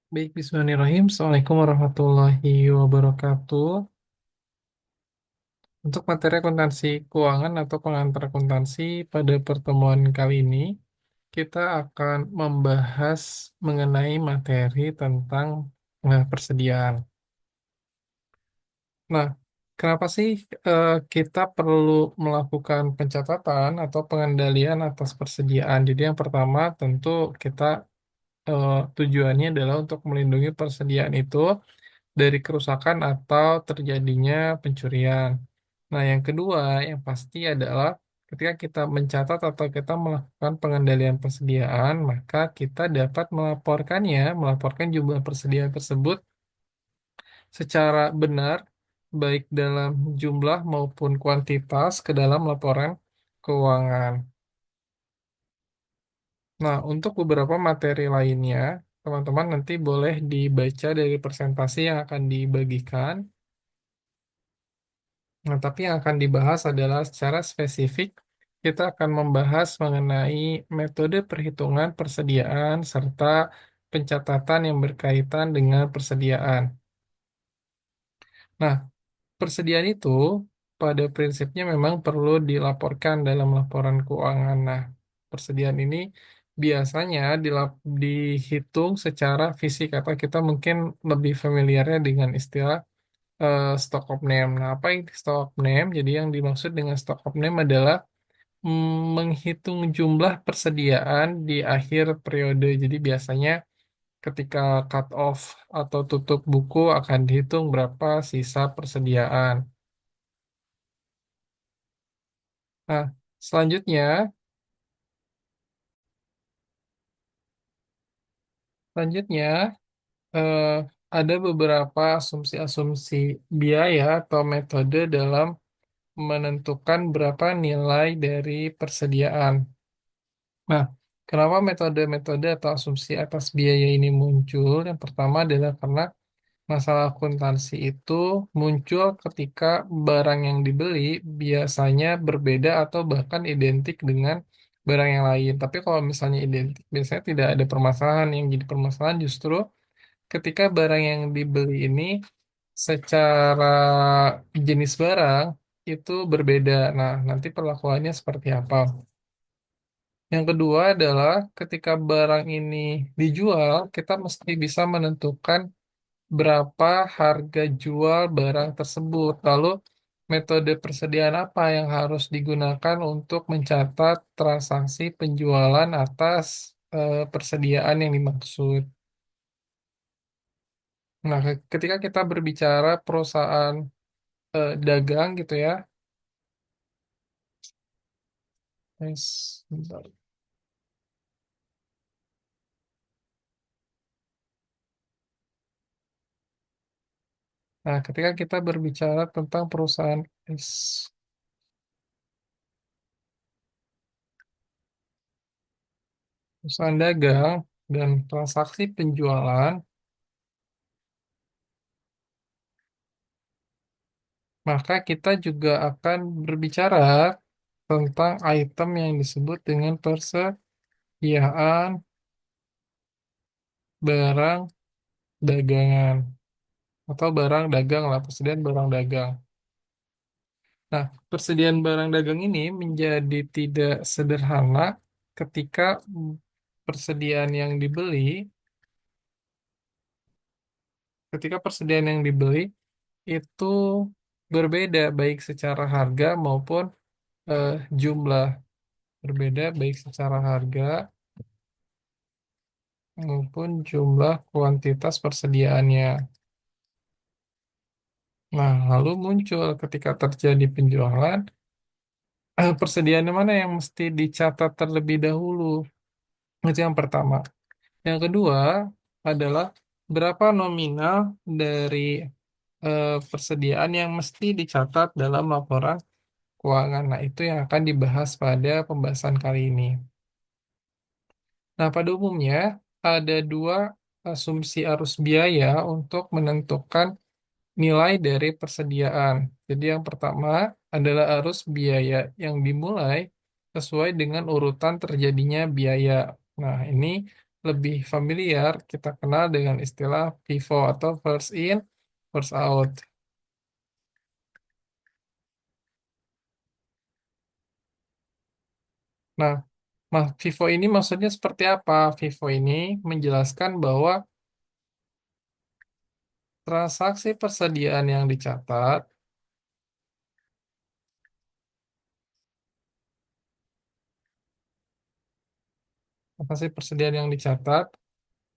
Baik, Bismillahirrahmanirrahim. Assalamualaikum warahmatullahi wabarakatuh. Untuk materi akuntansi keuangan atau pengantar akuntansi pada pertemuan kali ini, kita akan membahas mengenai materi tentang persediaan. Nah, kenapa sih kita perlu melakukan pencatatan atau pengendalian atas persediaan? Jadi yang pertama tentu kita tujuannya adalah untuk melindungi persediaan itu dari kerusakan atau terjadinya pencurian. Nah, yang kedua, yang pasti adalah ketika kita mencatat atau kita melakukan pengendalian persediaan, maka kita dapat melaporkan jumlah persediaan tersebut secara benar, baik dalam jumlah maupun kuantitas ke dalam laporan keuangan. Nah, untuk beberapa materi lainnya, teman-teman nanti boleh dibaca dari presentasi yang akan dibagikan. Nah, tapi yang akan dibahas adalah secara spesifik, kita akan membahas mengenai metode perhitungan persediaan serta pencatatan yang berkaitan dengan persediaan. Nah, persediaan itu pada prinsipnya memang perlu dilaporkan dalam laporan keuangan. Nah, persediaan ini biasanya dihitung secara fisik atau kita mungkin lebih familiarnya dengan istilah stock of name. Nah, apa itu stock of name? Jadi yang dimaksud dengan stock of name adalah menghitung jumlah persediaan di akhir periode. Jadi biasanya ketika cut off atau tutup buku akan dihitung berapa sisa persediaan. Nah, selanjutnya, selanjutnya eh, ada beberapa asumsi-asumsi biaya atau metode dalam menentukan berapa nilai dari persediaan. Nah, kenapa metode-metode atau asumsi atas biaya ini muncul? Yang pertama adalah karena masalah akuntansi itu muncul ketika barang yang dibeli biasanya berbeda atau bahkan identik dengan barang yang lain. Tapi kalau misalnya identik, biasanya tidak ada permasalahan. Yang jadi permasalahan justru ketika barang yang dibeli ini secara jenis barang itu berbeda. Nah, nanti perlakuannya seperti apa? Yang kedua adalah ketika barang ini dijual, kita mesti bisa menentukan berapa harga jual barang tersebut. Lalu metode persediaan apa yang harus digunakan untuk mencatat transaksi penjualan atas persediaan yang dimaksud. Nah, ketika kita berbicara perusahaan dagang gitu ya, bentar. Nah, ketika kita berbicara tentang perusahaan dagang dan transaksi penjualan, maka kita juga akan berbicara tentang item yang disebut dengan persediaan barang dagangan atau barang dagang lah, persediaan barang dagang. Nah, persediaan barang dagang ini menjadi tidak sederhana ketika persediaan yang dibeli, ketika persediaan yang dibeli itu berbeda baik secara harga maupun eh, jumlah, berbeda baik secara harga maupun jumlah kuantitas persediaannya. Nah, lalu muncul ketika terjadi penjualan, persediaan mana yang mesti dicatat terlebih dahulu? Itu yang pertama. Yang kedua adalah berapa nominal dari persediaan yang mesti dicatat dalam laporan keuangan. Nah, itu yang akan dibahas pada pembahasan kali ini. Nah, pada umumnya ada dua asumsi arus biaya untuk menentukan nilai dari persediaan. Jadi yang pertama adalah arus biaya yang dimulai sesuai dengan urutan terjadinya biaya. Nah, ini lebih familiar, kita kenal dengan istilah FIFO atau first in, first out. Nah, FIFO ini maksudnya seperti apa? FIFO ini menjelaskan bahwa transaksi persediaan yang dicatat, transaksi persediaan yang dicatat,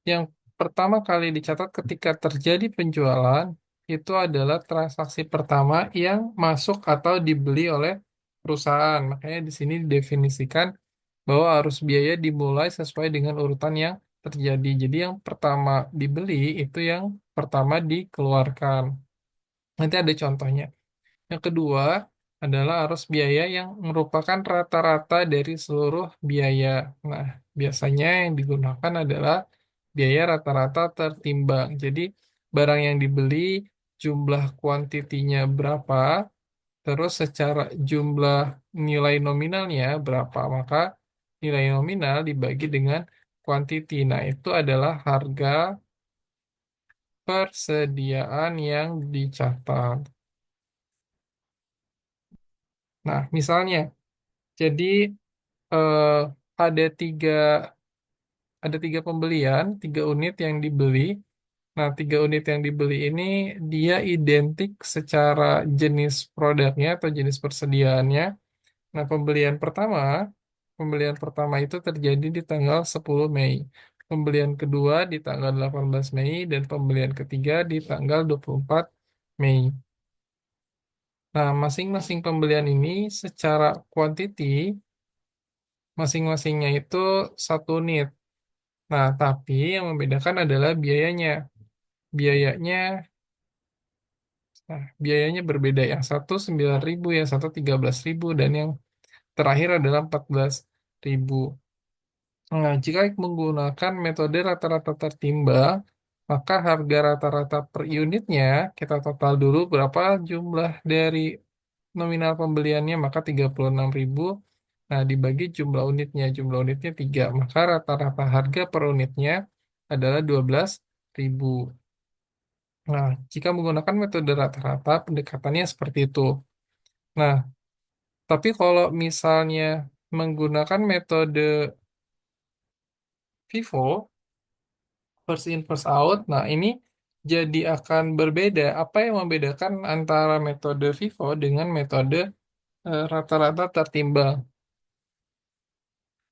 yang pertama kali dicatat ketika terjadi penjualan itu adalah transaksi pertama yang masuk atau dibeli oleh perusahaan. Makanya di sini didefinisikan bahwa arus biaya dimulai sesuai dengan urutan yang terjadi. Jadi yang pertama dibeli itu yang pertama dikeluarkan. Nanti ada contohnya. Yang kedua adalah arus biaya yang merupakan rata-rata dari seluruh biaya. Nah, biasanya yang digunakan adalah biaya rata-rata tertimbang. Jadi, barang yang dibeli, jumlah kuantitinya berapa, terus secara jumlah nilai nominalnya berapa, maka nilai nominal dibagi dengan kuantiti. Nah, itu adalah harga persediaan yang dicatat. Nah, misalnya, jadi eh, ada tiga pembelian, 3 unit yang dibeli. Nah, 3 unit yang dibeli ini dia identik secara jenis produknya atau jenis persediaannya. Nah, pembelian pertama itu terjadi di tanggal 10 Mei. Pembelian kedua di tanggal 18 Mei dan pembelian ketiga di tanggal 24 Mei. Nah, masing-masing pembelian ini secara kuantiti masing-masingnya itu 1 unit. Nah, tapi yang membedakan adalah biayanya. Biayanya, biayanya berbeda. Yang satu 9.000, yang satu 13.000, dan yang terakhir adalah 14.000. Nah, jika menggunakan metode rata-rata tertimbang, maka harga rata-rata per unitnya kita total dulu berapa jumlah dari nominal pembeliannya, maka 36.000. Nah, dibagi jumlah unitnya 3, maka rata-rata harga per unitnya adalah 12.000. Nah, jika menggunakan metode rata-rata, pendekatannya seperti itu. Nah, tapi kalau misalnya menggunakan metode FIFO, first in, first out, nah ini jadi akan berbeda. Apa yang membedakan antara metode FIFO dengan metode rata-rata tertimbang?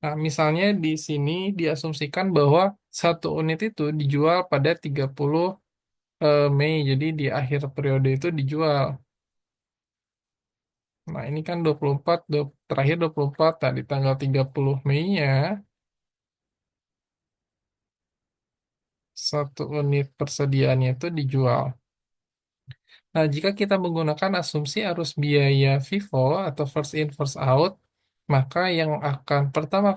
Nah, misalnya di sini diasumsikan bahwa 1 unit itu dijual pada 30 Mei, jadi di akhir periode itu dijual. Nah, ini kan 24, terakhir 24, nah di tanggal 30 Mei-nya, 1 unit persediaannya itu dijual. Nah, jika kita menggunakan asumsi arus biaya FIFO atau first in, first out, maka yang akan pertama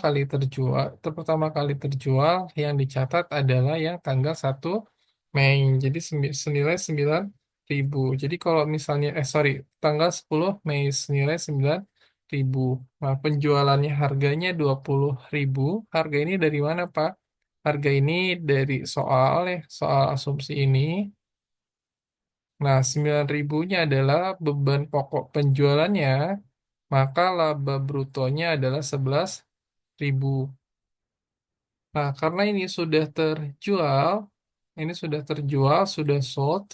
kali terjual yang dicatat adalah yang tanggal 1 Mei. Jadi senilai 9.000. Jadi kalau misalnya, tanggal 10 Mei senilai 9.000. Nah, penjualannya harganya 20.000. Harga ini dari mana, Pak? Harga ini dari soal asumsi ini. Nah, 9.000-nya adalah beban pokok penjualannya, maka laba brutonya adalah 11.000. Nah, karena sudah sold,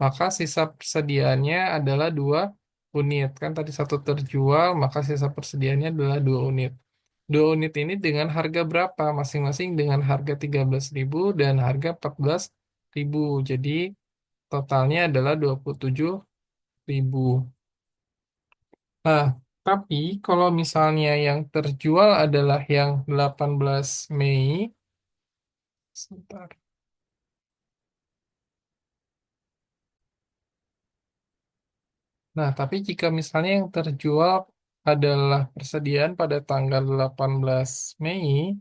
maka sisa persediaannya adalah 2 unit. Kan tadi satu terjual, maka sisa persediaannya adalah 2 unit. 2 unit ini dengan harga berapa? Masing-masing dengan harga 13.000 dan harga 14.000. Jadi totalnya adalah 27.000. Nah, tapi kalau misalnya yang terjual adalah yang 18 Mei, sebentar. Nah, tapi jika misalnya yang terjual adalah persediaan pada tanggal 18 Mei,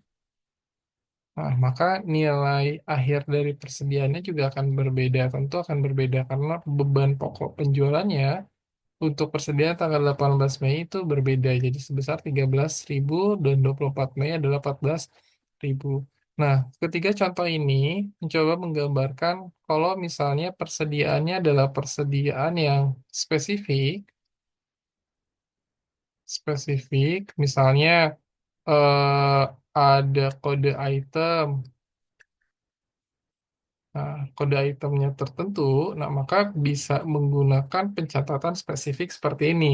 nah, maka nilai akhir dari persediaannya juga akan berbeda. Tentu akan berbeda karena beban pokok penjualannya untuk persediaan tanggal 18 Mei itu berbeda. Jadi sebesar 13.000 dan 24 Mei adalah 14.000. Nah, ketiga contoh ini mencoba menggambarkan kalau misalnya persediaannya adalah persediaan yang spesifik, misalnya eh, ada kode item. Nah, kode itemnya tertentu, nah maka bisa menggunakan pencatatan spesifik seperti ini.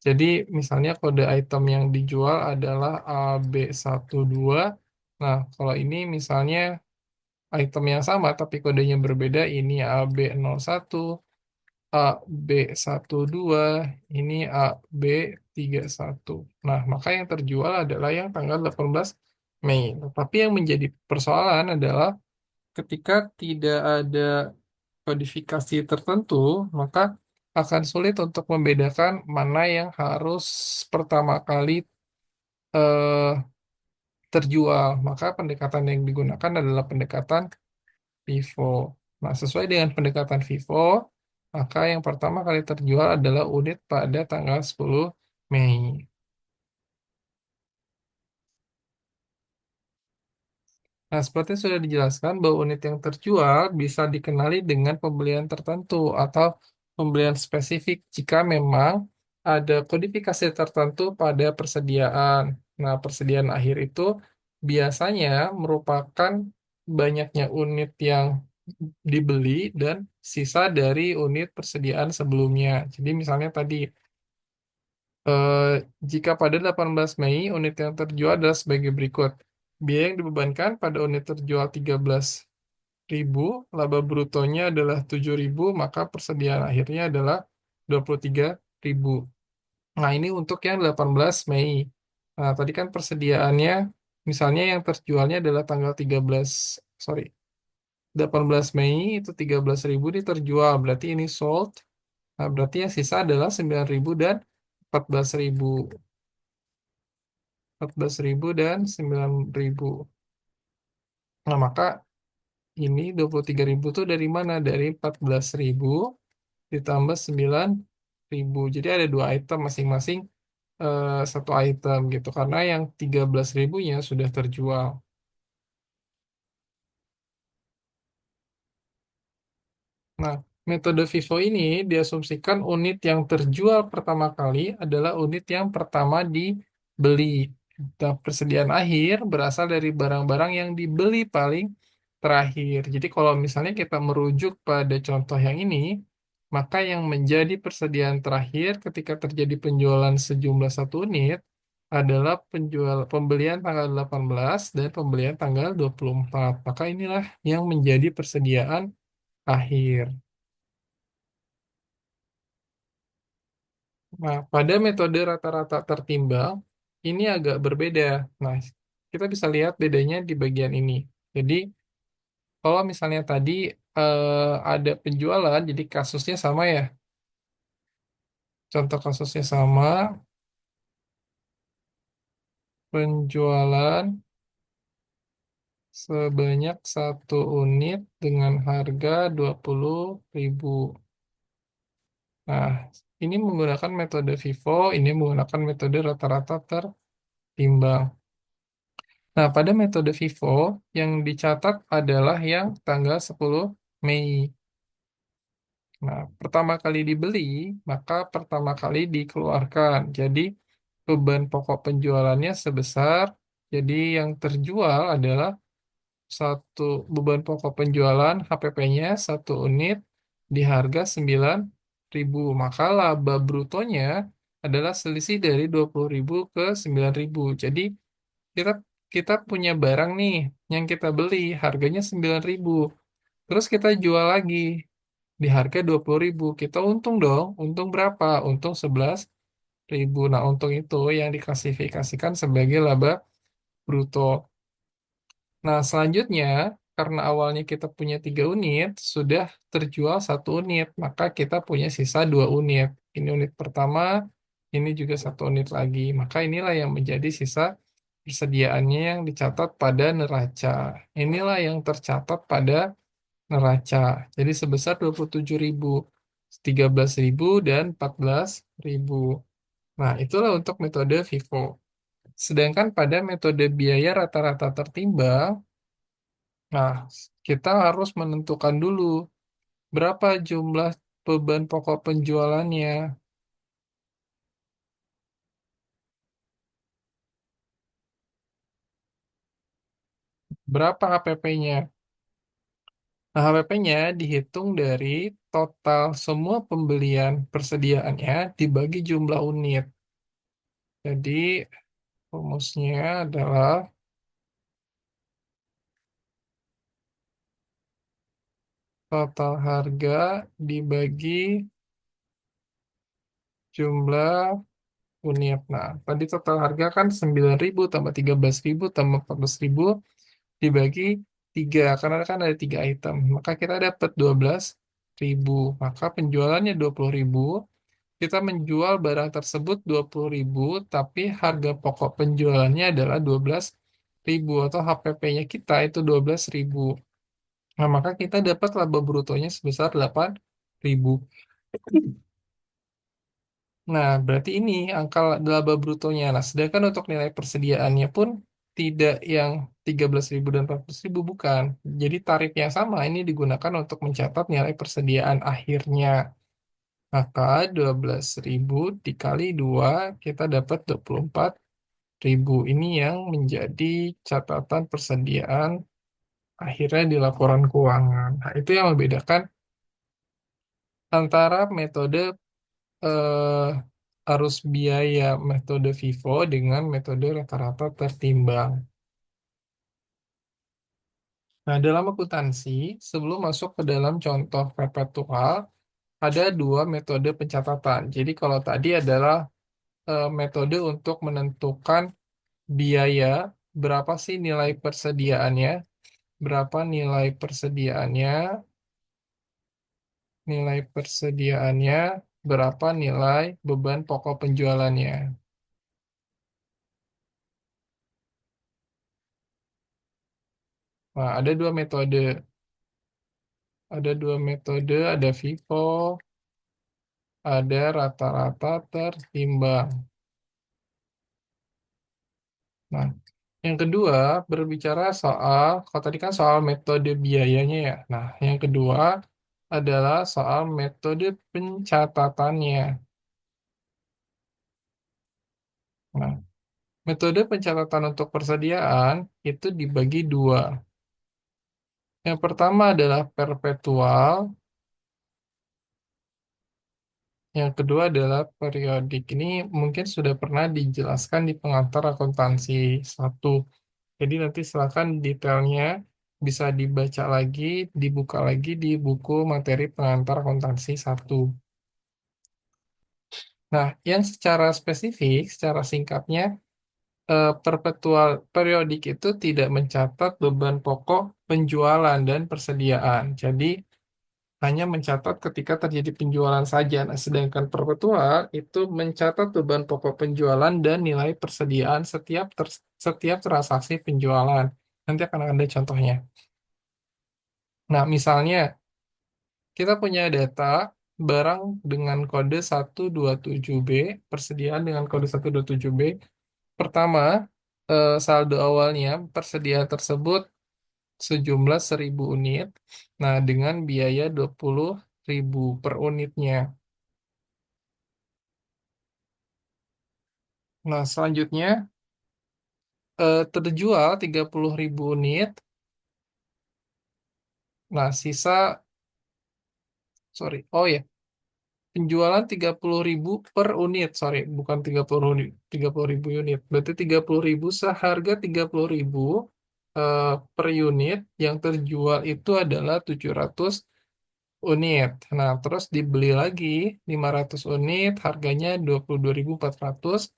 Jadi misalnya kode item yang dijual adalah AB12. Nah, kalau ini misalnya item yang sama tapi kodenya berbeda, ini AB01, AB12, ini AB31. Nah, maka yang terjual adalah yang tanggal 18 Mei. Tapi yang menjadi persoalan adalah ketika tidak ada kodifikasi tertentu, maka akan sulit untuk membedakan mana yang harus pertama kali eh, terjual. Maka pendekatan yang digunakan adalah pendekatan FIFO. Nah, sesuai dengan pendekatan FIFO, maka yang pertama kali terjual adalah unit pada tanggal 10 Mei. Nah, seperti sudah dijelaskan bahwa unit yang terjual bisa dikenali dengan pembelian tertentu atau pembelian spesifik jika memang ada kodifikasi tertentu pada persediaan. Nah, persediaan akhir itu biasanya merupakan banyaknya unit yang dibeli dan sisa dari unit persediaan sebelumnya. Jadi misalnya tadi, eh, jika pada 18 Mei unit yang terjual adalah sebagai berikut. Biaya yang dibebankan pada unit terjual 13.000, laba brutonya adalah 7.000, maka persediaan akhirnya adalah 23.000. Nah, ini untuk yang 18 Mei. Nah, tadi kan persediaannya, misalnya yang terjualnya adalah tanggal 13, sorry, 18 Mei itu 13.000 terjual, berarti ini sold. Nah, berarti yang sisa adalah 9.000 dan 14.000. 14.000 dan 9.000. Nah, maka ini 23.000 itu dari mana? Dari 14.000 ditambah 9.000. Jadi ada dua item masing-masing, satu item gitu. Karena yang 13.000-nya sudah terjual. Nah, metode FIFO ini diasumsikan unit yang terjual pertama kali adalah unit yang pertama dibeli. Dan persediaan akhir berasal dari barang-barang yang dibeli paling terakhir. Jadi kalau misalnya kita merujuk pada contoh yang ini, maka yang menjadi persediaan terakhir ketika terjadi penjualan sejumlah satu unit adalah pembelian tanggal 18 dan pembelian tanggal 24. Maka inilah yang menjadi persediaan akhir. Nah, pada metode rata-rata tertimbang, ini agak berbeda. Nah, kita bisa lihat bedanya di bagian ini. Jadi, kalau misalnya tadi ada penjualan, jadi kasusnya sama ya. Contoh kasusnya sama, penjualan sebanyak satu unit dengan harga 20.000. Nah, ini menggunakan metode FIFO, ini menggunakan metode rata-rata tertimbang. Nah, pada metode FIFO yang dicatat adalah yang tanggal 10 Mei. Nah, pertama kali dibeli, maka pertama kali dikeluarkan. Jadi, beban pokok penjualannya sebesar, jadi yang terjual adalah satu beban pokok penjualan HPP-nya satu unit di harga 9.000. Maka laba brutonya adalah selisih dari 20.000 ke 9.000. Jadi, kita kita punya barang nih yang kita beli harganya 9.000. Terus kita jual lagi di harga 20.000. Kita untung dong. Untung berapa? Untung 11.000. Nah, untung itu yang diklasifikasikan sebagai laba bruto. Nah, selanjutnya karena awalnya kita punya 3 unit, sudah terjual satu unit, maka kita punya sisa 2 unit. Ini unit pertama, ini juga satu unit lagi. Maka inilah yang menjadi sisa persediaannya yang dicatat pada neraca. Inilah yang tercatat pada neraca. Jadi sebesar 27.000, 13.000 dan 14.000. Nah, itulah untuk metode FIFO. Sedangkan pada metode biaya rata-rata tertimbang, Nah, kita harus menentukan dulu berapa jumlah beban pokok penjualannya, berapa HPP-nya. Nah, HPP-nya dihitung dari total semua pembelian persediaannya dibagi jumlah unit. Jadi, rumusnya adalah total harga dibagi jumlah unit. Nah, tadi total harga kan 9.000 tambah 13.000 tambah 14.000 dibagi 3 karena kan ada 3 item. Maka kita dapat 12.000. Maka penjualannya 20.000. Kita menjual barang tersebut 20.000, tapi harga pokok penjualannya adalah 12.000 atau HPP-nya kita itu 12.000. Nah, maka kita dapat laba brutonya sebesar 8.000. Nah, berarti ini angka laba brutonya. Nah, sedangkan untuk nilai persediaannya pun tidak yang 13.000 dan 14.000 bukan. Jadi tarif yang sama ini digunakan untuk mencatat nilai persediaan akhirnya. Maka 12.000 dikali 2 kita dapat 24.000. Ini yang menjadi catatan persediaan akhirnya di laporan keuangan. Nah, itu yang membedakan antara metode eh, arus biaya metode FIFO dengan metode rata-rata tertimbang. Nah, dalam akuntansi, sebelum masuk ke dalam contoh perpetual, ada dua metode pencatatan. Jadi kalau tadi adalah metode untuk menentukan biaya, berapa sih nilai persediaannya, berapa nilai persediaannya, berapa nilai beban pokok penjualannya. Nah, ada dua metode, ada FIFO, ada rata-rata tertimbang. Nah, yang kedua berbicara soal, kalau tadi kan soal metode biayanya ya. Nah, yang kedua adalah soal metode pencatatannya. Nah, metode pencatatan untuk persediaan itu dibagi dua. Yang pertama adalah perpetual, yang kedua adalah periodik. Ini mungkin sudah pernah dijelaskan di pengantar akuntansi satu. Jadi nanti silakan detailnya bisa dibaca lagi, dibuka lagi di buku materi pengantar akuntansi satu. Nah, yang secara spesifik, secara singkatnya, perpetual periodik itu tidak mencatat beban pokok penjualan dan persediaan. Jadi, hanya mencatat ketika terjadi penjualan saja. Nah, sedangkan perpetual itu mencatat beban pokok penjualan dan nilai persediaan setiap transaksi penjualan. Nanti akan ada contohnya. Nah, misalnya kita punya data barang dengan kode 127B, persediaan dengan kode 127B. Pertama, saldo awalnya persediaan tersebut sejumlah 1.000 unit. Nah, dengan biaya 20.000 per unitnya. Nah, selanjutnya terjual 30.000 unit. Nah, sorry, oh ya, penjualan 30.000 per unit, sorry, bukan 30.000 unit. Berarti 30.000 seharga 30.000 per unit yang terjual itu adalah 700 unit. Nah, terus dibeli lagi 500 unit, harganya 22.400.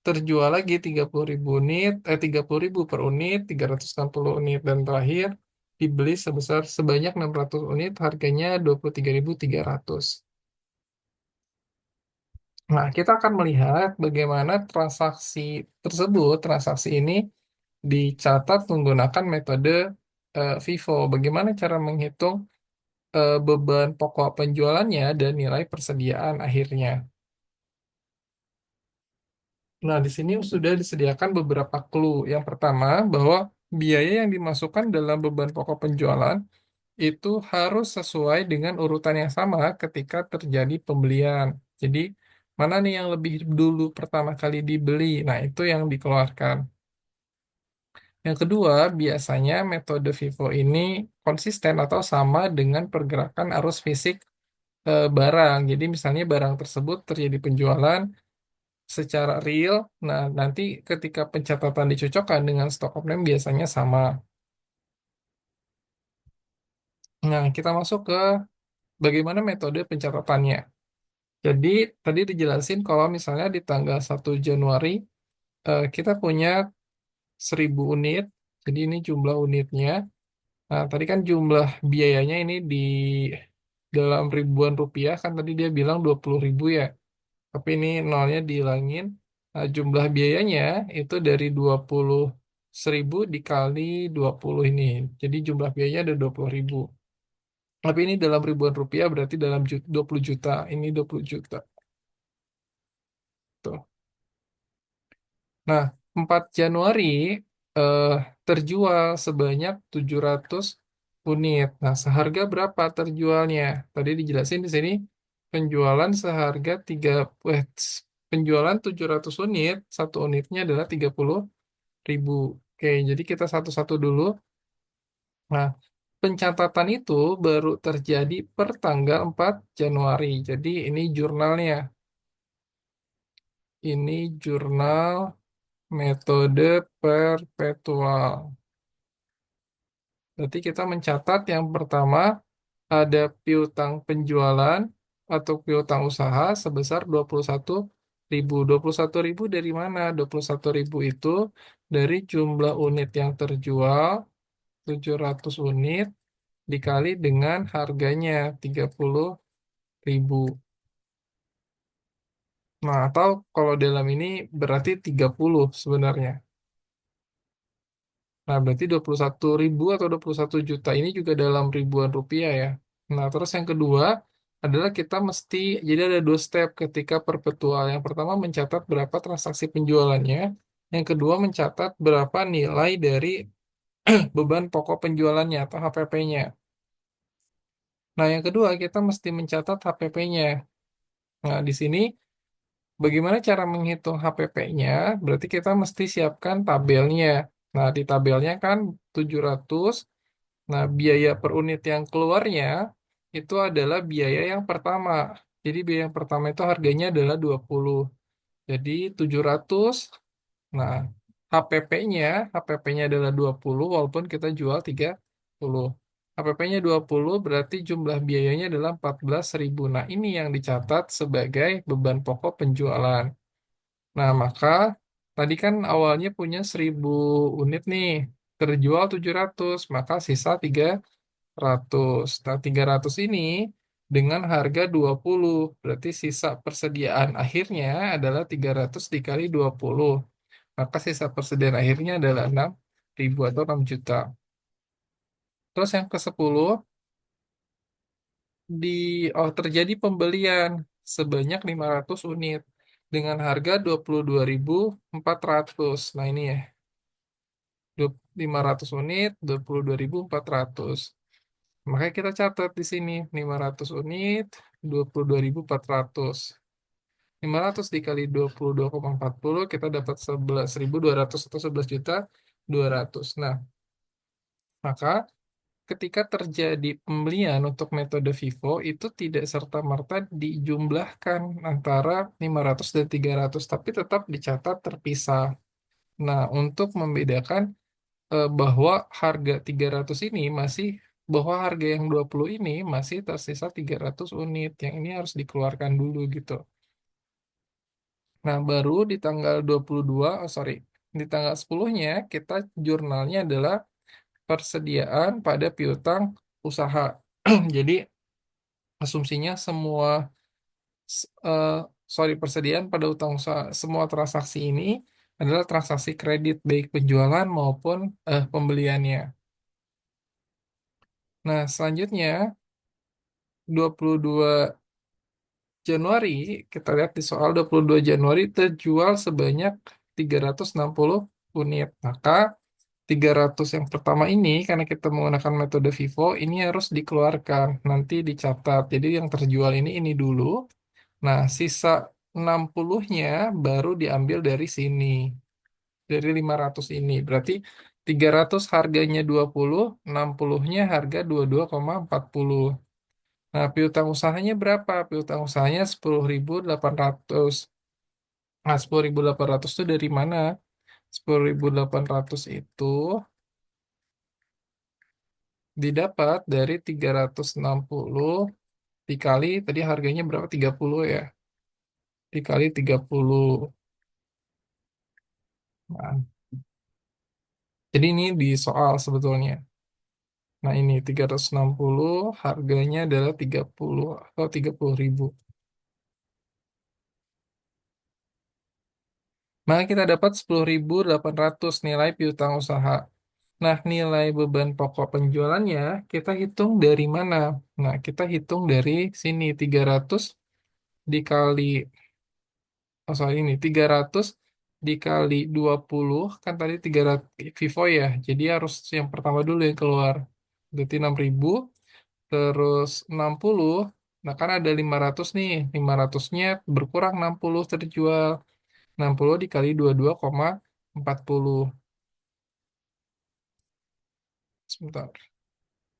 Terjual lagi 30.000 unit, 30.000 per unit, 360 unit. Dan terakhir dibeli sebanyak 600 unit, harganya 23.300. Nah, kita akan melihat bagaimana transaksi ini dicatat menggunakan metode FIFO. Bagaimana cara menghitung beban pokok penjualannya dan nilai persediaan akhirnya. Nah, di sini sudah disediakan beberapa clue. Yang pertama, bahwa biaya yang dimasukkan dalam beban pokok penjualan itu harus sesuai dengan urutan yang sama ketika terjadi pembelian. Jadi, mana nih yang lebih dulu pertama kali dibeli? Nah, itu yang dikeluarkan. Yang kedua, biasanya metode FIFO ini konsisten atau sama dengan pergerakan arus fisik barang. Jadi, misalnya barang tersebut terjadi penjualan secara real. Nah, nanti ketika pencatatan dicocokkan dengan stock of name biasanya sama. Nah, kita masuk ke bagaimana metode pencatatannya. Jadi tadi dijelasin kalau misalnya di tanggal 1 Januari kita punya 1.000 unit. Jadi ini jumlah unitnya. Nah, tadi kan jumlah biayanya ini di dalam ribuan rupiah kan tadi dia bilang 20.000 ya. Tapi ini nolnya dihilangin. Nah, jumlah biayanya itu dari 20.000 dikali 20 ini. Jadi jumlah biayanya ada 20.000. Tapi ini dalam ribuan rupiah berarti dalam 20 juta. Ini 20 juta. Tuh. Nah, 4 Januari eh, terjual sebanyak 700 unit. Nah, seharga berapa terjualnya? Tadi dijelasin di sini penjualan seharga 3 eh, penjualan 700 unit, satu unitnya adalah 30.000. Oke, jadi kita satu-satu dulu. Nah, pencatatan itu baru terjadi per tanggal 4 Januari. Jadi ini jurnalnya. Ini jurnal metode perpetual. Berarti kita mencatat yang pertama ada piutang penjualan atau piutang usaha sebesar 21.000. 21.000 dari mana? 21.000 itu dari jumlah unit yang terjual 700 unit dikali dengan harganya 30.000. Nah, atau kalau dalam ini berarti 30 sebenarnya. Nah, berarti 21.000 atau 21 juta ini juga dalam ribuan rupiah ya. Nah, terus yang kedua adalah kita mesti, jadi ada dua step ketika perpetual. Yang pertama mencatat berapa transaksi penjualannya. Yang kedua mencatat berapa nilai dari beban pokok penjualannya atau HPP-nya. Nah, yang kedua kita mesti mencatat HPP-nya. Nah, di sini bagaimana cara menghitung HPP-nya? Berarti kita mesti siapkan tabelnya. Nah, di tabelnya kan 700. Nah, biaya per unit yang keluarnya itu adalah biaya yang pertama. Jadi biaya yang pertama itu harganya adalah 20. Jadi 700. Nah, HPP-nya, HPP-nya adalah 20 walaupun kita jual 30. HPP-nya 20 berarti jumlah biayanya adalah 14.000. Nah, ini yang dicatat sebagai beban pokok penjualan. Nah, maka tadi kan awalnya punya 1.000 unit nih, terjual 700, maka sisa 300. Nah, 300 ini dengan harga 20. Berarti sisa persediaan akhirnya adalah 300 dikali 20. Maka sisa persediaan akhirnya adalah 6.000 atau 6 juta. Terus yang ke-10 di terjadi pembelian sebanyak 500 unit dengan harga 22.400. Nah, ini ya. 500 unit 22.400. Makanya kita catat di sini 500 unit 22.400. 500 dikali 22,40 kita dapat 11.200 atau 11.200. Nah, maka ketika terjadi pembelian untuk metode FIFO itu tidak serta-merta dijumlahkan antara 500 dan 300 tapi tetap dicatat terpisah. Nah, untuk membedakan bahwa harga 300 ini masih bahwa harga yang 20 ini masih tersisa 300 unit. Yang ini harus dikeluarkan dulu gitu. Nah, baru di tanggal 22, oh sorry, di tanggal 10-nya kita jurnalnya adalah persediaan pada piutang usaha. Jadi asumsinya semua eh, sorry persediaan pada utang usaha semua transaksi ini adalah transaksi kredit baik penjualan maupun pembeliannya. Nah, selanjutnya 22 Januari, kita lihat di soal 22 Januari terjual sebanyak 360 unit. Maka 300 yang pertama ini, karena kita menggunakan metode FIFO, ini harus dikeluarkan, nanti dicatat. Jadi yang terjual ini dulu. Nah, sisa 60-nya baru diambil dari sini, dari 500 ini. Berarti 300 harganya 20, 60-nya harga 22,40. Nah, piutang usahanya berapa? Piutang usahanya 10.800. Nah, 10.800 itu dari mana? 10.800 itu didapat dari 360 dikali, tadi harganya berapa? 30 ya. Dikali 30. Nah, jadi ini di soal sebetulnya. Nah, ini 360 harganya adalah 30 atau 30.000. Maka kita dapat 10.800 nilai piutang usaha. Nah, nilai beban pokok penjualannya kita hitung dari mana? Nah, kita hitung dari sini 300 dikali, oh sorry, ini 300 dikali 20 kan tadi 300 FIFO ya. Jadi harus yang pertama dulu yang keluar. Berarti 6.000 terus 60. Nah, kan ada 500 nih. 500-nya berkurang 60 terjual. 60 dikali 22,40. Sebentar.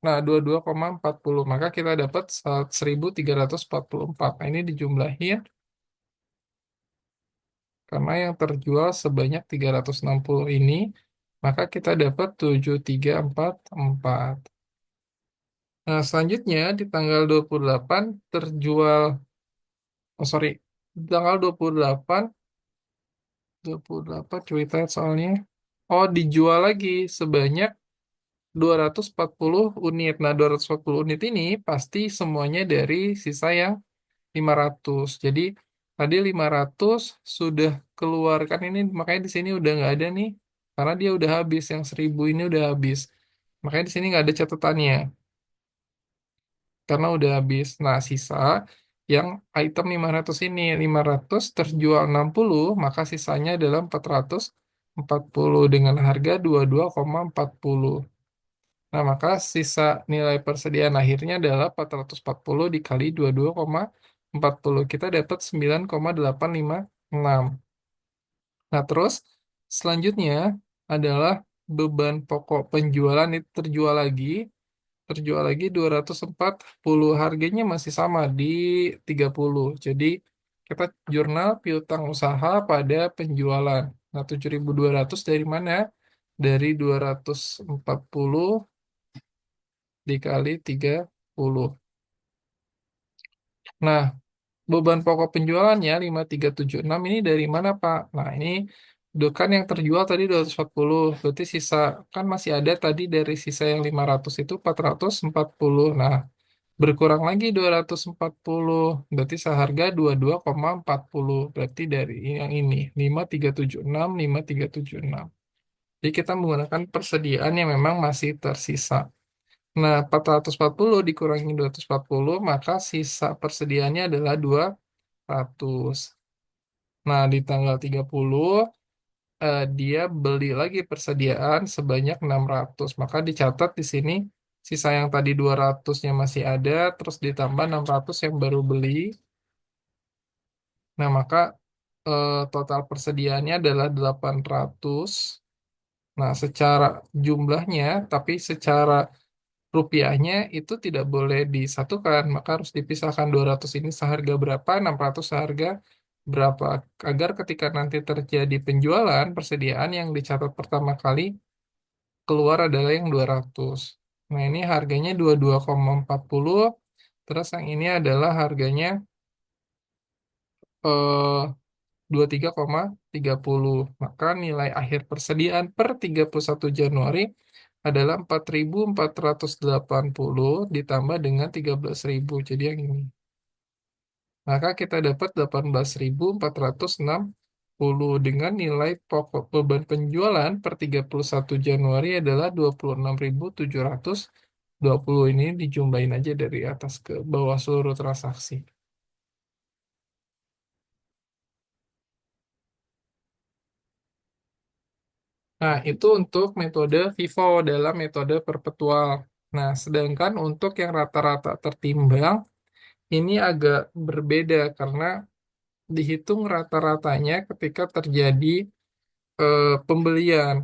Nah, 22,40. Maka kita dapat 1.344. Nah, ini dijumlahin karena yang terjual sebanyak 360 ini, maka kita dapat 7.344. Nah, selanjutnya di tanggal 28 terjual, oh sorry, di tanggal 28 coba kita lihat soalnya. Oh, dijual lagi sebanyak 240 unit. Nah, 240 unit ini pasti semuanya dari sisa yang 500. Jadi tadi 500 sudah keluarkan ini, makanya di sini udah nggak ada nih. Karena dia udah habis, yang 1.000 ini udah habis. Makanya di sini nggak ada catatannya, karena udah habis. Nah, sisa yang item 500 ini, 500 terjual 60, maka sisanya adalah 440 dengan harga 22,40. Nah, maka sisa nilai persediaan akhirnya adalah 440 dikali 22,40. Kita dapat 9,856. Nah, terus selanjutnya adalah beban pokok penjualan itu terjual lagi. Terjual lagi 240. Harganya masih sama di 30. Jadi kita jurnal piutang usaha pada penjualan. Nah, 7.200 dari mana? Dari 240 dikali 30. Nah, beban pokok penjualannya 5.376 ini dari mana, Pak? Nah, ini kan yang terjual tadi 240, berarti sisa kan masih ada tadi dari sisa yang 500 itu 440. Nah, berkurang lagi 240, berarti seharga 22,40. Berarti dari yang ini 5.376, 5.376. Jadi kita menggunakan persediaan yang memang masih tersisa. Nah, 440 dikurangi 240, maka sisa persediaannya adalah 200. Nah, di tanggal 30, dia beli lagi persediaan sebanyak 600. Maka dicatat di sini, sisa yang tadi 200-nya masih ada, terus ditambah 600 yang baru beli. Nah, maka total persediaannya adalah 800. Nah, secara jumlahnya, tapi secara rupiahnya itu tidak boleh disatukan, maka harus dipisahkan. 200 ini seharga berapa, 600 seharga berapa, agar ketika nanti terjadi penjualan persediaan yang dicatat pertama kali keluar adalah yang 200. Nah, ini harganya 22,40, terus yang ini adalah harganya eh, 23,30. Maka nilai akhir persediaan per 31 Januari adalah 4.480 ditambah dengan 13.000. Jadi yang ini. Maka kita dapat 18.460 dengan nilai pokok beban penjualan per 31 Januari adalah 26.720. Ini dijumlahin aja dari atas ke bawah seluruh transaksi. Nah, itu untuk metode FIFO dalam metode perpetual. Nah, sedangkan untuk yang rata-rata tertimbang, ini agak berbeda karena dihitung rata-ratanya ketika terjadi pembelian.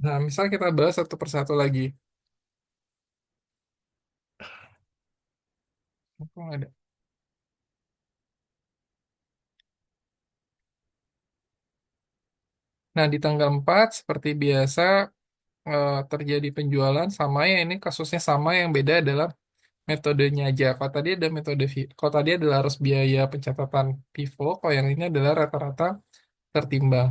Nah, misal kita bahas satu persatu lagi. Kok nggak ada? Nah, di tanggal 4 seperti biasa terjadi penjualan sama ya, ini kasusnya sama, yang beda adalah metodenya aja. Kalau tadi ada kalau tadi adalah arus biaya pencatatan PIFO, kalau yang ini adalah rata-rata tertimbang.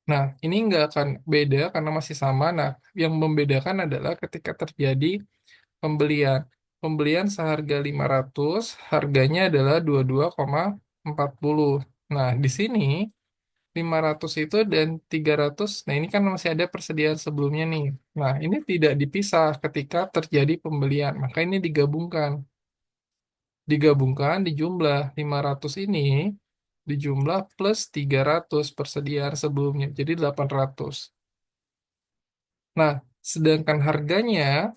Nah, ini nggak akan beda karena masih sama. Nah, yang membedakan adalah ketika terjadi pembelian. Pembelian seharga 500, harganya adalah 22,40. Nah, di sini 500 itu dan 300. Nah, ini kan masih ada persediaan sebelumnya nih. Nah, ini tidak dipisah ketika terjadi pembelian. Maka ini digabungkan. Digabungkan di jumlah 500 ini dijumlah plus 300 persediaan sebelumnya. Jadi 800. Nah, sedangkan harganya,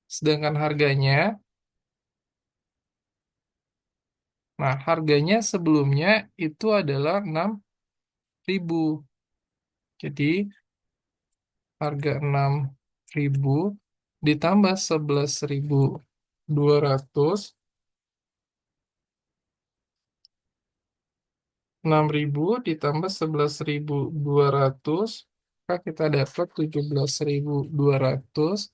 sedangkan harganya, harganya sebelumnya itu adalah 6.000. Jadi harga 6.000 ditambah 11.200, 6.000 ditambah 11.200, maka kita dapat 17.200.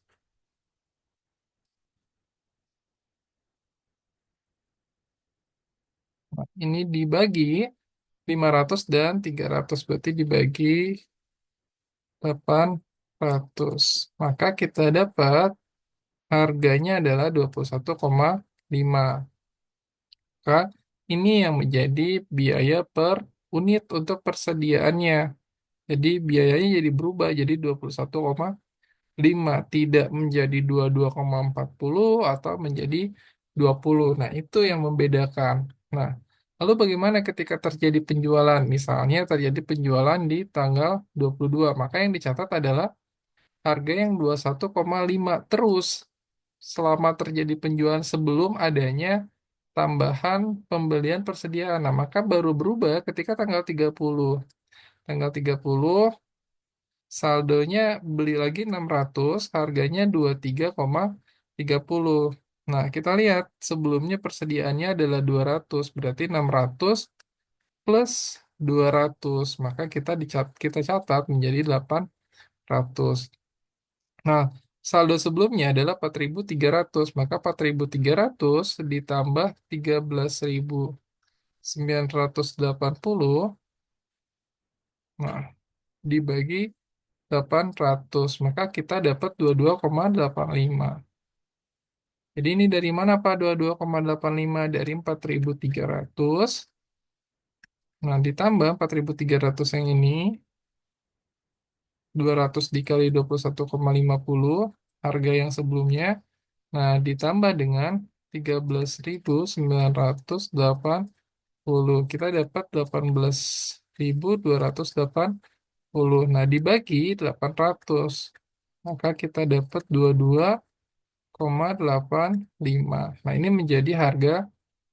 Nah, ini dibagi 500 dan 300, berarti dibagi 800. Maka kita dapat harganya adalah 21,5. Maka ini yang menjadi biaya per unit untuk persediaannya. Jadi biayanya jadi berubah jadi 21,5, tidak menjadi 22,40 atau menjadi 20. Nah, itu yang membedakan. Nah, lalu bagaimana ketika terjadi penjualan? Misalnya terjadi penjualan di tanggal 22, maka yang dicatat adalah harga yang 21,5 terus selama terjadi penjualan sebelum adanya tambahan pembelian persediaan. Nah, maka baru berubah ketika tanggal 30. Tanggal 30 saldonya beli lagi 600, harganya 23,30. Nah, kita lihat sebelumnya persediaannya adalah 200, berarti 600 plus 200, maka kita catat menjadi 800. Nah, saldo sebelumnya adalah 4.300, maka 4.300 ditambah 13.980, nah, dibagi 800, maka kita dapat 22,85. Jadi ini dari mana Pak 22,85? Dari 4.300. Nah, ditambah 4.300 yang ini, 200 dikali 21,50, harga yang sebelumnya. Nah, ditambah dengan 13.980, kita dapat 18.280. Nah, dibagi 800, maka kita dapat 22,85. Nah, ini menjadi harga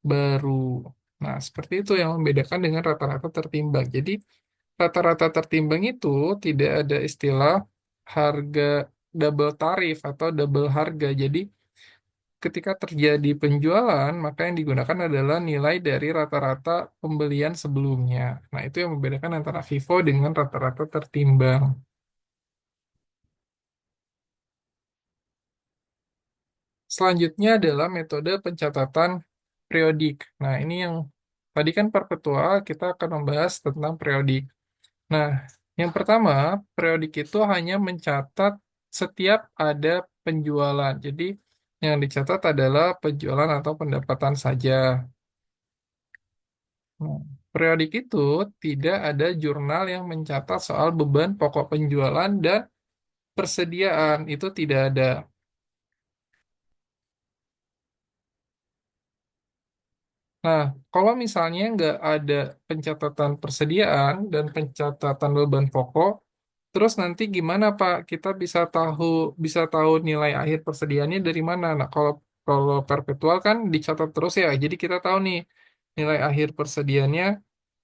baru. Nah, seperti itu yang membedakan dengan rata-rata tertimbang. Jadi, rata-rata tertimbang itu tidak ada istilah harga double tarif atau double harga. Jadi, ketika terjadi penjualan, maka yang digunakan adalah nilai dari rata-rata pembelian sebelumnya. Nah, itu yang membedakan antara FIFO dengan rata-rata tertimbang. Selanjutnya adalah metode pencatatan periodik. Nah, ini yang tadi kan perpetual, kita akan membahas tentang periodik. Nah, yang pertama, periodik itu hanya mencatat setiap ada penjualan. Jadi, yang dicatat adalah penjualan atau pendapatan saja. Nah, periodik itu tidak ada jurnal yang mencatat soal beban pokok penjualan dan persediaan. Itu tidak ada. Nah, kalau misalnya nggak ada pencatatan persediaan dan pencatatan beban pokok, terus nanti gimana Pak? Kita bisa tahu nilai akhir persediaannya dari mana? Nah, kalau perpetual kan dicatat terus ya. Jadi kita tahu nih nilai akhir persediaannya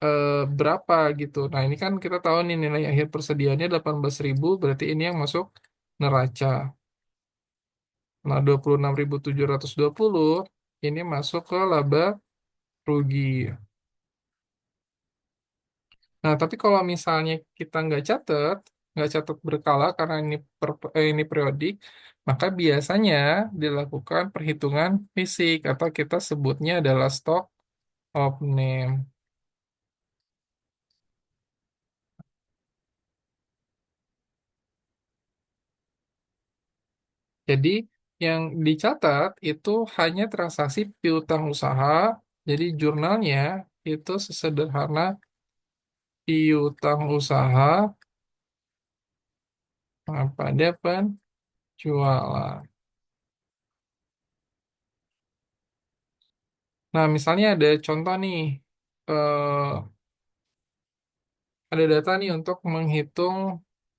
eh, berapa gitu. Nah, ini kan kita tahu nih nilai akhir persediaannya 18.000, berarti ini yang masuk neraca. Nah, 26.720 ini masuk ke laba rugi. Nah, tapi kalau misalnya kita nggak catat berkala karena ini periodik, maka biasanya dilakukan perhitungan fisik atau kita sebutnya adalah stock of name. Jadi yang dicatat itu hanya transaksi piutang usaha. Jadi jurnalnya itu sesederhana piutang usaha pada penjualan. Nah, misalnya ada contoh nih. eh, Ada data nih untuk menghitung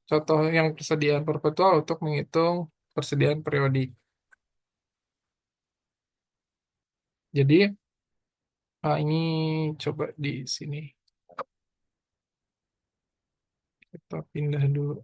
contoh yang persediaan perpetual untuk menghitung persediaan periodik. Jadi, ini coba di sini. Kita pindah dulu.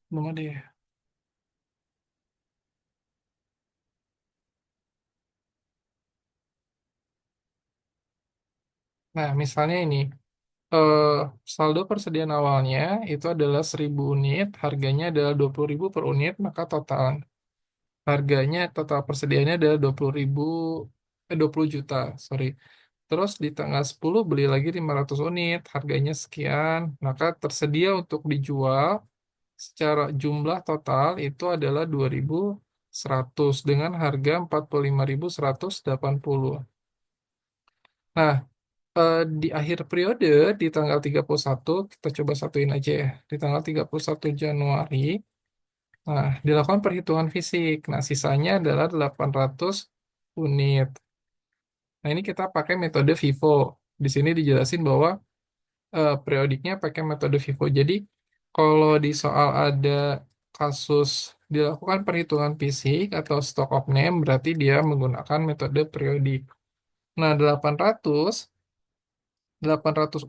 Belum ada ya. Nah, misalnya ini. eh, Saldo persediaan awalnya itu adalah 1.000 unit. Harganya adalah 20.000 per unit. Maka total persediaannya adalah 20 juta. Sorry. Terus di tanggal 10 beli lagi 500 unit, harganya sekian, maka tersedia untuk dijual secara jumlah total itu adalah 2.100 dengan harga 45.180. Nah, di akhir periode di tanggal 31 kita coba satuin aja ya. Di tanggal 31 Januari, nah, dilakukan perhitungan fisik. Nah, sisanya adalah 800 unit. Nah, ini kita pakai metode FIFO. Di sini dijelasin bahwa periodiknya pakai metode FIFO. Jadi kalau di soal ada kasus dilakukan perhitungan fisik atau stock of name berarti dia menggunakan metode periodik. Nah, 800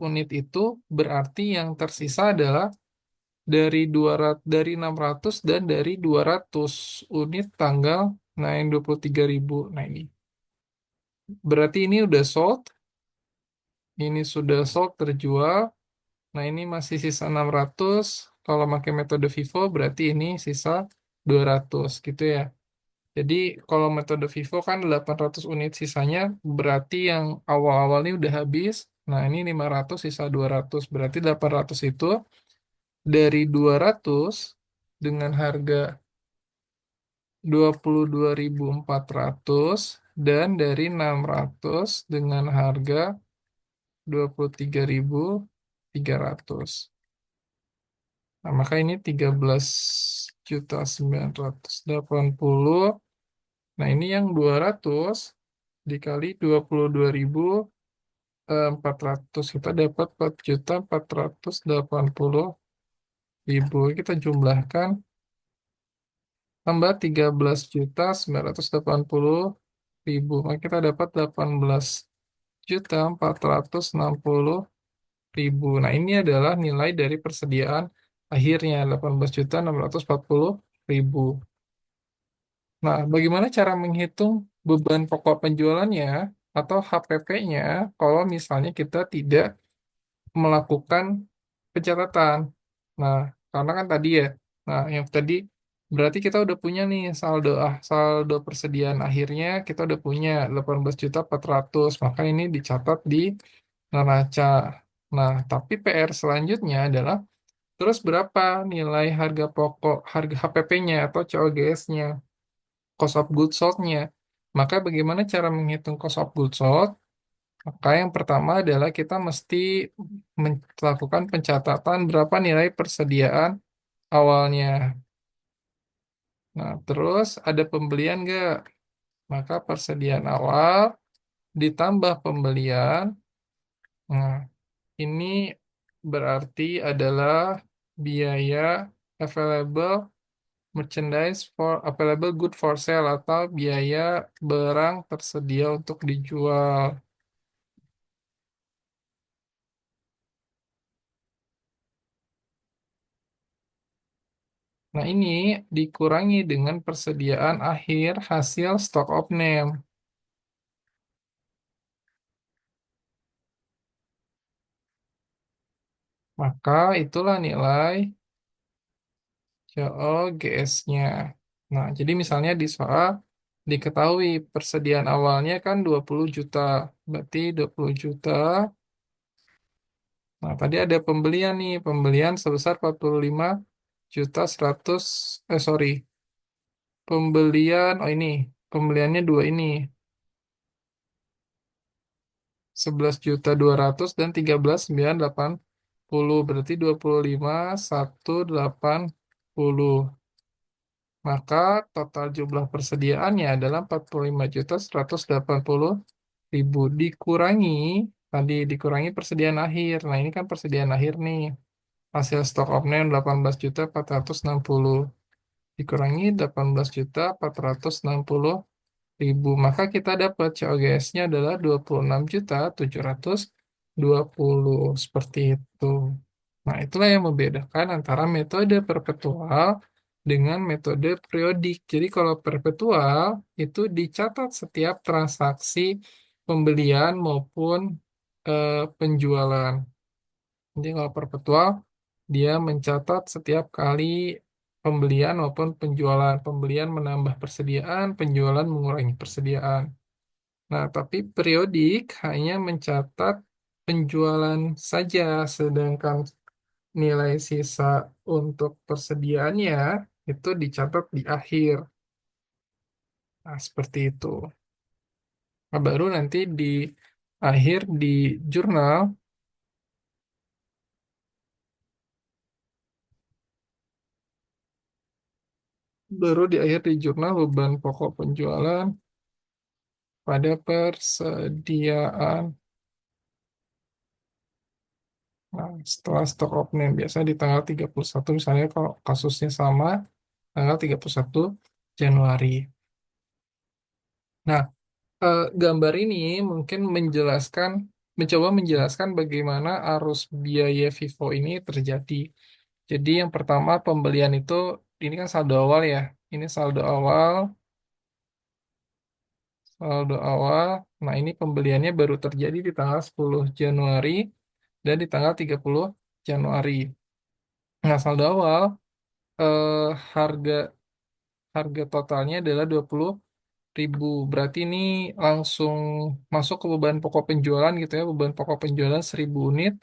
unit itu berarti yang tersisa adalah dari 600 dan dari 200 unit tanggal nah yang 23.000. Nah, ini berarti ini udah sold, ini sudah sold terjual. Nah, ini masih sisa 600. Kalau pakai metode FIFO berarti ini sisa 200 gitu ya. Jadi kalau metode FIFO kan 800 unit sisanya berarti yang awal-awal ini udah habis. Nah, ini 500 sisa 200. Berarti 800 itu dari 200 dengan harga 22.400 dan dari 600 dengan harga 23.300. Nah, maka ini 13.980. Nah, ini yang 200 dikali 22.400. Kita dapat 4.480.000. Kita jumlahkan tambah 13.980.000. Maka kita dapat 18.460.000. Nah, ini adalah nilai dari persediaan akhirnya 18.640.000. Nah, bagaimana cara menghitung beban pokok penjualannya atau HPP-nya kalau misalnya kita tidak melakukan pencatatan? Nah, karena kan tadi ya, nah yang tadi berarti kita udah punya nih saldo persediaan akhirnya kita udah punya 18.400, maka ini dicatat di neraca. Nah, tapi PR selanjutnya adalah Terus berapa nilai harga pokok, harga HPP-nya atau COGS-nya, cost of goods sold-nya. Maka bagaimana cara menghitung cost of goods sold? Maka yang pertama adalah kita mesti melakukan pencatatan berapa nilai persediaan awalnya. Nah, terus ada pembelian nggak? Maka persediaan awal ditambah pembelian. Nah, ini berarti adalah biaya available merchandise for available good for sale atau biaya barang tersedia untuk dijual. Nah, ini dikurangi dengan persediaan akhir hasil stock of name. Maka itulah nilai COGS-nya. Nah, jadi misalnya di soal diketahui persediaan awalnya kan 20 juta. Berarti 20 juta. Nah, tadi ada pembelian nih, pembelian sebesar 45 juta 100, sorry, pembelian, oh ini, pembeliannya dua ini, 11 juta 200 dan 13.980, berarti 25.180. Maka total jumlah persediaannya adalah 45.180.000 dikurangi, tadi dikurangi persediaan akhir. Nah, ini kan persediaan akhir nih. Hasil stok opname 18.460 dikurangi 18.460.000. Maka kita dapat COGS-nya adalah 26.720. Seperti itu. Nah, itulah yang membedakan antara metode perpetual dengan metode periodik. Jadi kalau perpetual itu dicatat setiap transaksi pembelian maupun penjualan. Jadi kalau perpetual dia mencatat setiap kali pembelian maupun penjualan. Pembelian menambah persediaan, penjualan mengurangi persediaan. Nah, tapi periodik hanya mencatat penjualan saja, sedangkan nilai sisa untuk persediaannya itu dicatat di akhir. Nah, seperti itu. Nah, baru nanti di akhir di jurnal, beban pokok penjualan pada persediaan. Nah, setelah stok opening biasa di tanggal 31 misalnya kalau kasusnya sama tanggal 31 Januari. Nah, gambar ini mungkin mencoba menjelaskan bagaimana arus biaya FIFO ini terjadi. Jadi yang pertama pembelian itu ini kan saldo awal ya. Ini saldo awal. Nah, ini pembeliannya baru terjadi di tanggal 10 Januari dan di tanggal 30 Januari. Nah, saldo awal eh, harga harga totalnya adalah 20.000. Berarti ini langsung masuk ke beban pokok penjualan gitu ya. Beban pokok penjualan 1.000 unit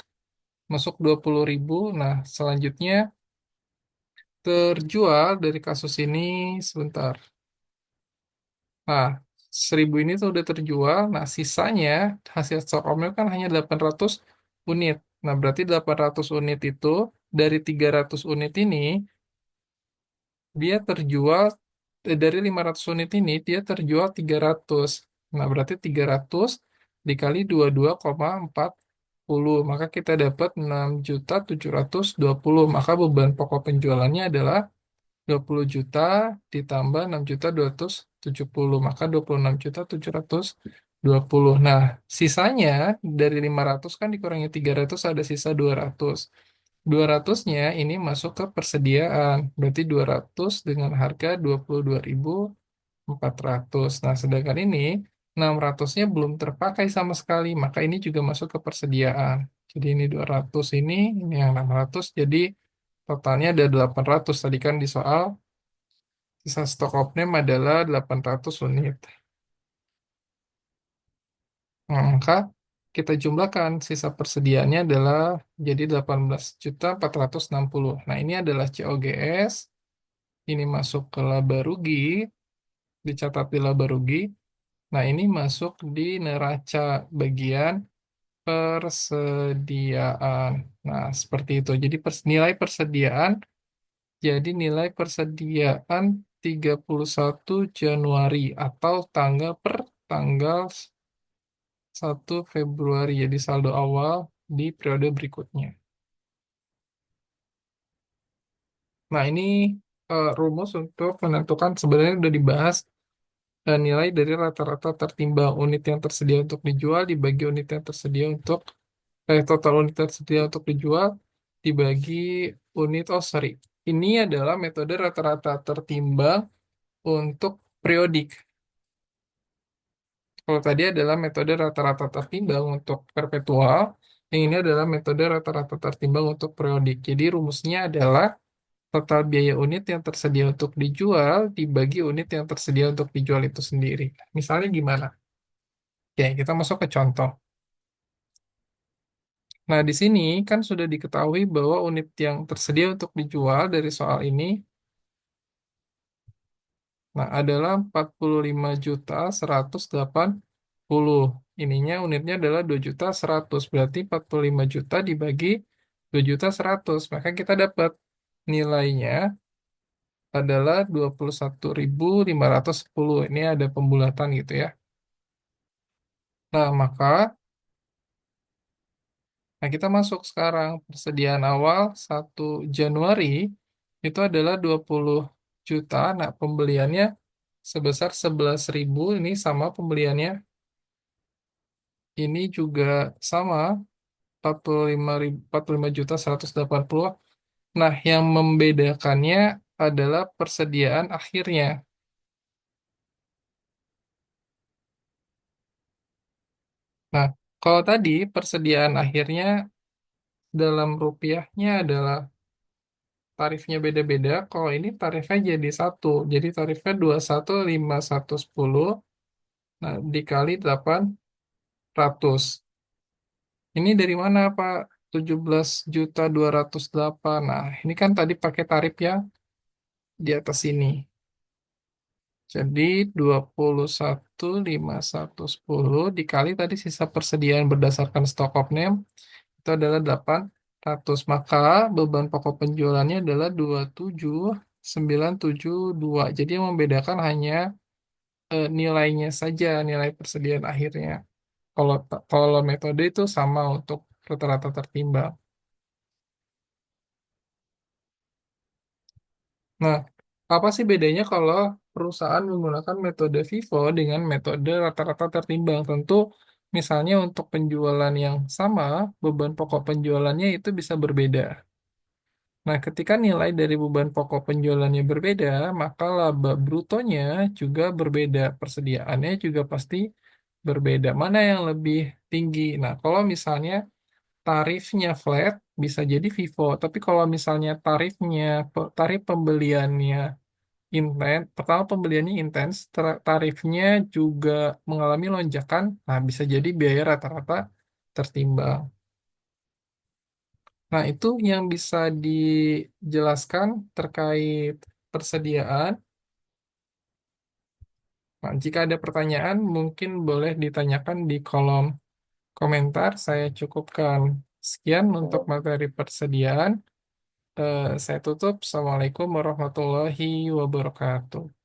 masuk 20.000. Nah, selanjutnya terjual dari kasus ini sebentar. Nah, 1.000 ini tuh udah terjual. Nah, sisanya hasil stok omil kan hanya 800 unit. Nah, berarti 800 unit itu dari 300 unit ini dia terjual dari 500 unit ini dia terjual 300. Nah, berarti 300 dikali 22,40. Maka kita dapat 6.720. Maka beban pokok penjualannya adalah 20 juta ditambah 6.270. Maka 26.720. Nah, sisanya dari 500 kan dikurangi 300 ada sisa 200. 200-nya ini masuk ke persediaan. Berarti 200 dengan harga 22.400. Nah, sedangkan ini 600-nya belum terpakai sama sekali. Maka ini juga masuk ke persediaan. Jadi ini 200 ini yang 600. Jadi totalnya ada 800. Tadi kan di soal sisa stok opname adalah 800 unit. Nah, maka kita jumlahkan sisa persediaannya adalah jadi 18.460. Nah, ini adalah COGS, ini masuk ke laba rugi, dicatat di laba rugi. Nah, ini masuk di neraca bagian persediaan. Nah, seperti itu. Jadi nilai persediaan, jadi nilai persediaan 31 Januari atau tanggal 1 Februari. Jadi saldo awal di periode berikutnya. Nah, ini rumus untuk menentukan sebenarnya udah dibahas nilai dari rata-rata tertimbang unit yang tersedia untuk dijual dibagi unit yang tersedia untuk total unit tersedia untuk dijual dibagi unit, oh sorry, ini adalah metode rata-rata tertimbang untuk periodik. Kalau tadi adalah metode rata-rata tertimbang untuk perpetual, yang ini adalah metode rata-rata tertimbang untuk periodik. Jadi rumusnya adalah total biaya unit yang tersedia untuk dijual dibagi unit yang tersedia untuk dijual itu sendiri. Misalnya gimana? Oke, kita masuk ke contoh. Nah, di sini kan sudah diketahui bahwa unit yang tersedia untuk dijual dari soal ini, nah, adalah 45.180. Ininya unitnya adalah 2.100.000. Berarti 45 juta dibagi 2.100.000. Maka kita dapat nilainya adalah 21.510. Ini ada pembulatan gitu ya. Nah, kita masuk sekarang. Persediaan awal 1 Januari itu adalah 20 juta. Nah, pembeliannya sebesar 11.000. Ini sama pembeliannya. Ini juga sama 45.180. Nah, yang membedakannya adalah persediaan akhirnya. Nah, kalau tadi persediaan akhirnya dalam rupiahnya adalah tarifnya beda-beda. Kalau ini tarifnya jadi satu. Jadi tarifnya 21.510. Nah, dikali 800. Ini dari mana, Pak? 17.208. Nah, ini kan tadi pakai tarif yang di atas ini. Jadi 21.510 dikali tadi sisa persediaan berdasarkan stock of name itu adalah 800. Maka beban pokok penjualannya adalah 27.972. Jadi yang membedakan hanya nilainya saja, nilai persediaan akhirnya. Kalau metode itu sama untuk rata-rata tertimbang. Nah, apa sih bedanya kalau perusahaan menggunakan metode FIFO dengan metode rata-rata tertimbang? Tentu, misalnya untuk penjualan yang sama, beban pokok penjualannya itu bisa berbeda. Nah, ketika nilai dari beban pokok penjualannya berbeda, maka laba brutonya juga berbeda. Persediaannya juga pasti berbeda. Mana yang lebih tinggi? Nah, kalau misalnya tarifnya flat, bisa jadi FIFO. Tapi kalau misalnya tarif pembeliannya intens, pertama pembeliannya intens, tarifnya juga mengalami lonjakan, nah bisa jadi biaya rata-rata tertimbang. Nah, itu yang bisa dijelaskan terkait persediaan. Nah, jika ada pertanyaan, mungkin boleh ditanyakan di kolom komentar. Saya cukupkan sekian untuk materi persediaan. Saya tutup. Assalamualaikum warahmatullahi wabarakatuh.